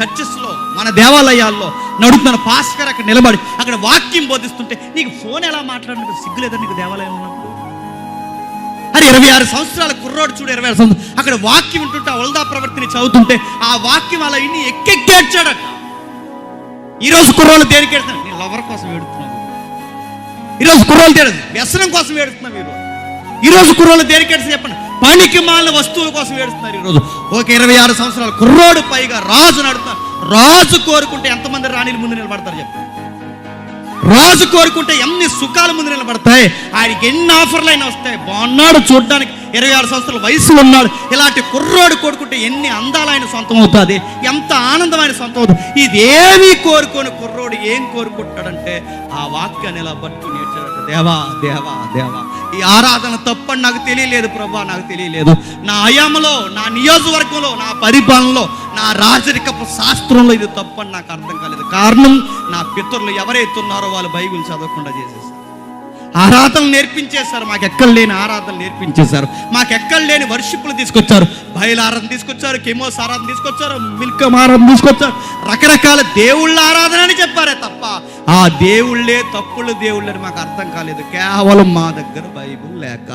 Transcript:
చర్చెస్లో, మన దేవాలయాల్లో నడుస్తున్న పాస్టర్ అక్కడ నిలబడి అక్కడ వాక్యం బోధిస్తుంటే నీకు ఫోన్ ఎలా మాట్లాడినప్పుడు సిగ్గులేదా నీకు దేవాలయం ఉన్నప్పుడు? అది 26 సంవత్సరాల కుర్రోడు చూడు, 26 సంవత్సరాలు అక్కడ వాక్యం వింటుంటే ఆ వల్దా ప్రవర్తిని చదువుతుంటే ఆ వాక్యం అలా ఇన్ని ఎక్కెక్కేడ్చాడట. ఈరోజు కుర్రోళ్ళు దేనికి ఏడుతున్నారు? నేను లవర్ కోసం ఏడుతున్నావు. ఈరోజు కుర్రోళ్ళు తేడు వ్యసనం కోసం ఏడుస్తున్నావు. ఈరోజు కుర్రోళ్ళు దేనికి ఏడుస్తున్నారు చెప్పండి? పనికి మాలిన వస్తువుల కోసం ఏడుస్తున్నారు. ఈరోజు ఒక 26 సంవత్సరాల కుర్రోడు పైగా రాజు నడుతున్నారు. రాజు కోరుకుంటే ఎంతమంది రాణిల ముందు నిలబడతారు చెప్పండి? రాజు కోరుకుంటే ఎన్ని సుఖాల ముందు నిలబడతాయి. ఆయనకి ఎన్ని ఆఫర్లు అయినా వస్తాయి. బాగున్నాడు చూడడానికి, 26 సంవత్సరాల వయసులో ఉన్నాడు. ఇలాంటి కుర్రోడు కోరుకుంటే ఎన్ని అందాలు ఆయన సొంతం అవుతుంది, ఎంత ఆనందమైన సొంతం అవుతుంది. ఇదేమీ కోరుకోని కుర్రోడు ఏం కోరుకుంటాడంటే ఆ వాక్యాన్ని ఇలా పట్టుకుని ఏడ్చాడట. దేవా దేవా దేవా, ఈ ఆరాధన తప్పని నాకు తెలియలేదు ప్రభా, నాకు తెలియలేదు. నా హయాంలో, నా నియోజకవర్గంలో, నా పరిపాలనలో, నా రాజరికపు శాస్త్రంలో ఇది తప్పని నాకు అర్థం కాలేదు. కారణం నా పితరులు ఎవరైతే ఉన్నారో వాళ్ళు బైబిల్ చదవకుండా చేసేసారు. ఆరాధనలు నేర్పించేశారు, మాకెక్కడ లేని ఆరాధనలు నేర్పించేశారు. మాకెక్కడ లేని వర్షిప్లు తీసుకొచ్చారు. బయలారాధన తీసుకొచ్చారు, కెమోస్ ఆరాధన తీసుకొచ్చారు, మిల్కం ఆరాధన తీసుకొచ్చారు. రకరకాల దేవుళ్ళ ఆరాధన అని చెప్పారే తప్ప ఆ దేవుళ్ళే తప్పులు దేవుళ్ళని మాకు అర్థం కాలేదు. కేవలం మా దగ్గర బైబిల్ లేక.